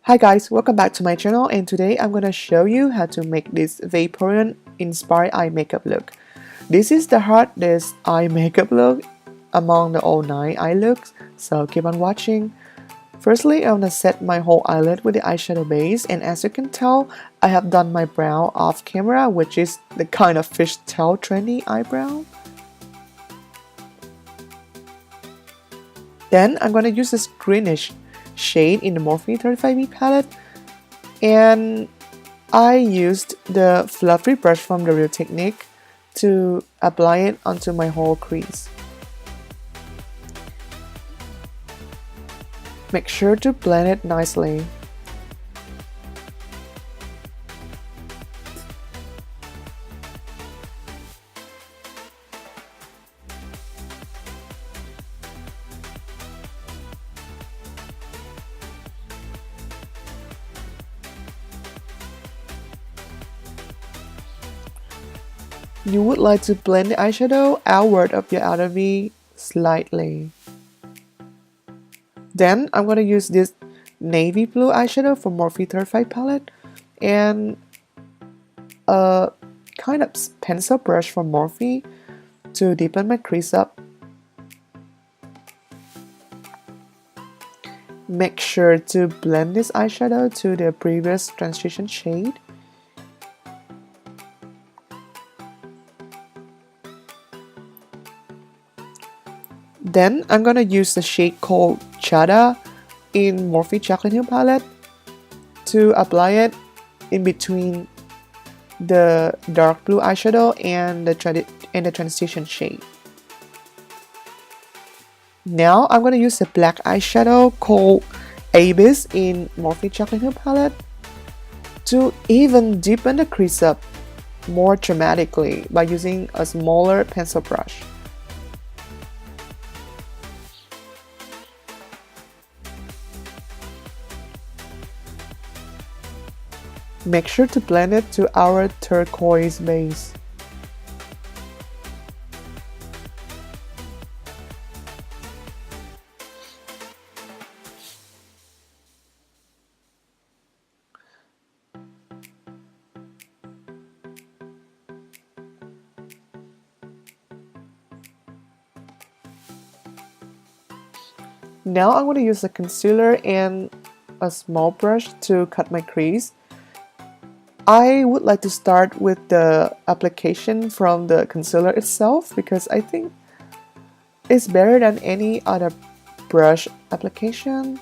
Hi guys, welcome back to my channel, and today I'm gonna show you how to make this Vaporeon inspired eye makeup look. This is the hardest eye makeup look among the all 9 eye looks, so keep on watching. Firstly, I'm gonna set my whole eyelid with the eyeshadow base, and as you can tell, I have done my brow off camera, which is the kind of fishtail trendy eyebrow. Then I'm gonna use this greenish shade in the Morphe 35B palette, and I used the fluffy brush from the Real Technique to apply it onto my whole crease. Make sure to blend it nicely. You would like to blend the eyeshadow outward of your outer V slightly. Then I'm going to use this navy blue eyeshadow from Morphe 35 palette and a kind of pencil brush from Morphe to deepen my crease up. Make sure to blend this eyeshadow to the previous transition shade. Then I'm gonna use the shade called Chada in Morphe Chocolate Hill palette to apply it in between the dark blue eyeshadow and the transition shade. Now I'm gonna use the black eyeshadow called Abyss in Morphe Chocolate Hill palette to even deepen the crease up more dramatically by using a smaller pencil brush. Make sure to blend it to our turquoise base. Now I'm going to use a concealer and a small brush to cut my crease. I would like to start with the application from the concealer itself because I think it's better than any other brush application.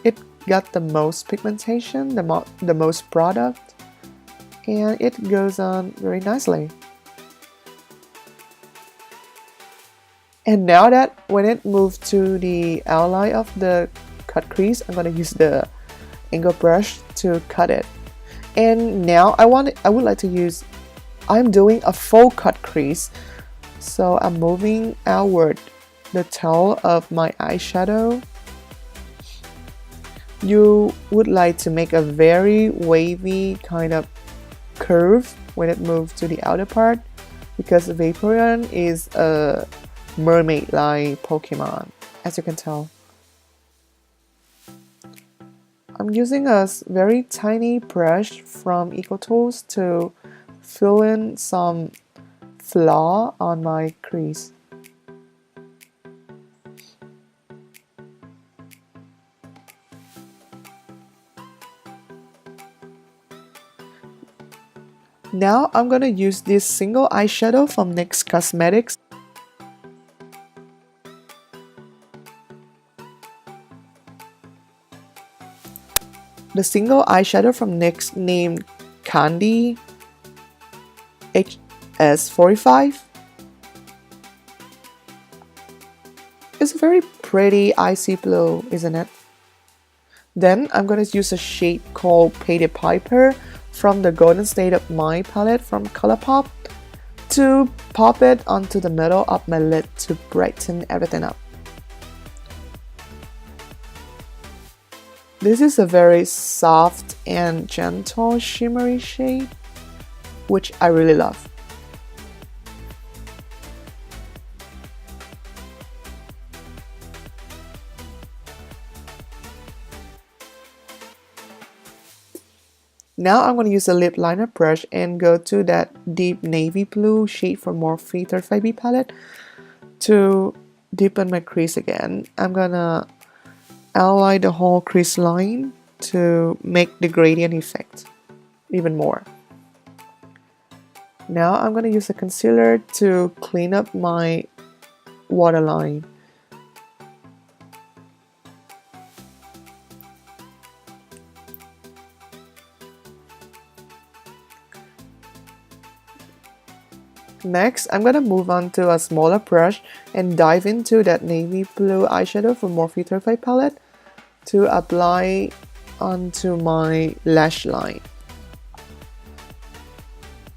It got the most pigmentation, the most product, and it goes on very nicely. And now that when it moved to the outline of the cut crease, I'm going to use the angle brush to cut it. And now I would like to use, I'm doing a faux cut crease, so I'm moving outward the tail of my eyeshadow. You would like to make a very wavy kind of curve when it moves to the outer part because Vaporeon is a mermaid-like Pokemon, as you can tell. I'm using a very tiny brush from EcoTools to fill in some flaw on my crease. Now I'm gonna use this single eyeshadow from NYX Cosmetics. The single eyeshadow from NYX named Candy HS45. It's a very pretty icy blue, isn't it? Then I'm going to use a shade called Painted Piper from the Golden State of Mind palette from Colourpop to pop it onto the middle of my lid to brighten everything up. This is a very soft and gentle shimmery shade, which I really love. Now I'm going to use a lip liner brush and go to that deep navy blue shade from Morphe 35B palette to deepen my crease again. I'm gonna outline the whole crease line to make the gradient effect even more. Now I'm gonna use a concealer to clean up my waterline. Next, I'm gonna move on to a smaller brush and dive into that navy blue eyeshadow from Morphe 35 palette to apply onto my lash line.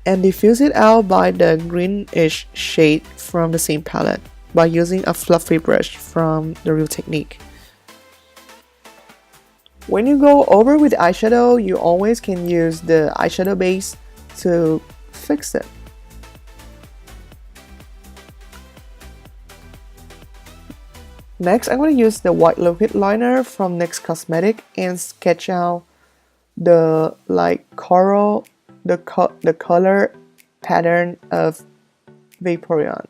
And diffuse it out by the greenish shade from the same palette by using a fluffy brush from the Real Technique. When you go over with eyeshadow, you always can use the eyeshadow base to fix it. Next, I'm going to use the white liquid liner from NYX Cosmetic and sketch out the coral, the color pattern of Vaporeon.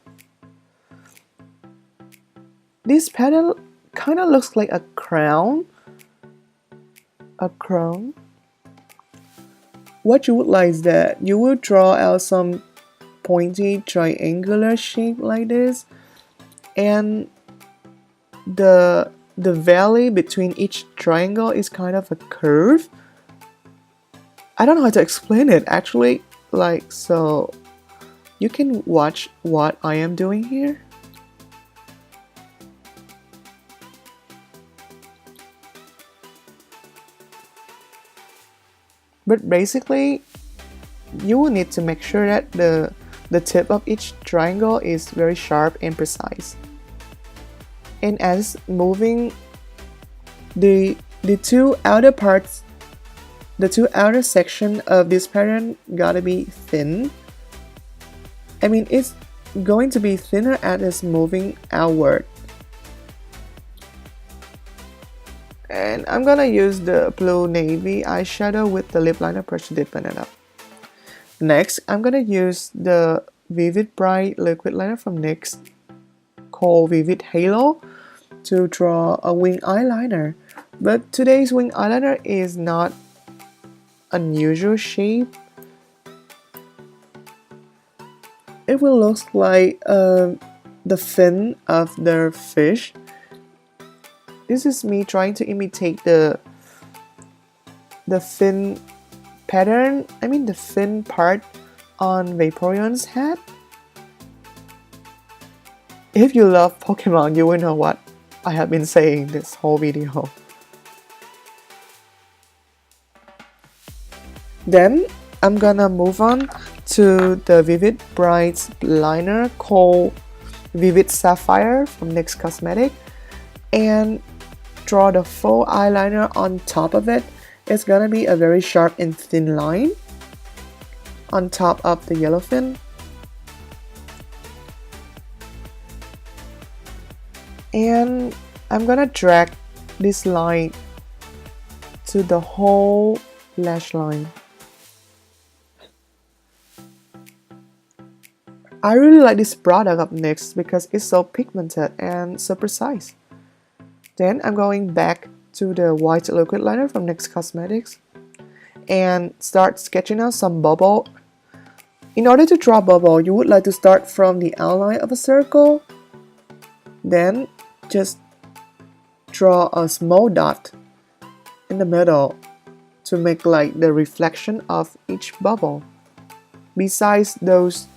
This pattern kind of looks like a crown. What you would like is that you will draw out some pointy triangular shape like this, and the valley between each triangle is kind of a curve. I don't know how to explain it actually, so you can watch what I am doing here. But basically, you will need to make sure that the tip of each triangle is very sharp and precise. And as moving, the two outer parts, the two outer section of this pattern gotta be thin. I mean, it's going to be thinner as it's moving outward. And I'm gonna use the blue navy eyeshadow with the lip liner brush to deepen it up. Next, I'm gonna use the Vivid Bright Liquid liner from NYX called Vivid Halo to draw a wing eyeliner. But today's wing eyeliner is not unusual shape. It will look like the fin of the fish. This is me trying to imitate the fin pattern, the fin part on Vaporeon's head. If you love Pokemon, you will know what I have been saying this whole video. Then I'm gonna move on to the Vivid Bright liner called Vivid Sapphire from NYX Cosmetic and draw the faux eyeliner on top of it. It's gonna be a very sharp and thin line on top of the yellow fin. And I'm gonna drag this line to the whole lash line. I really like this product of NYX because it's so pigmented and so precise. Then I'm going back to the white liquid liner from NYX Cosmetics and start sketching out some bubble. In order to draw bubble, you would like to start from the outline of a circle, then just draw a small dot in the middle to make like the reflection of each bubble. Besides those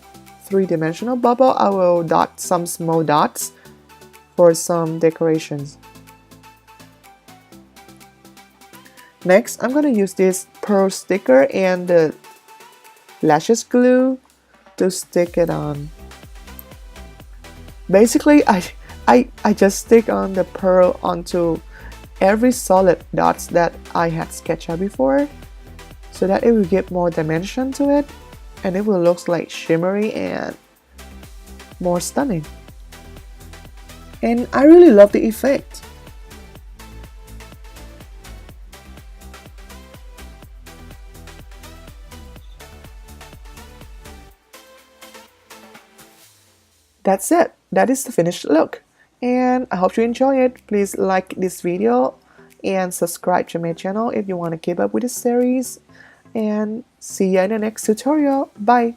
three-dimensional bubble, I will dot some small dots for some decorations. Next, I'm gonna use this pearl sticker and the lashes glue to stick it on. Basically, I just stick on the pearl onto every solid dots that I had sketched out before, so that it will give more dimension to it and it will look like shimmery and more stunning. And I really love the effect. That's it. That is the finished look. And I hope you enjoy it. Please like this video and subscribe to my channel if you want to keep up with the series. And see you in the next tutorial. Bye!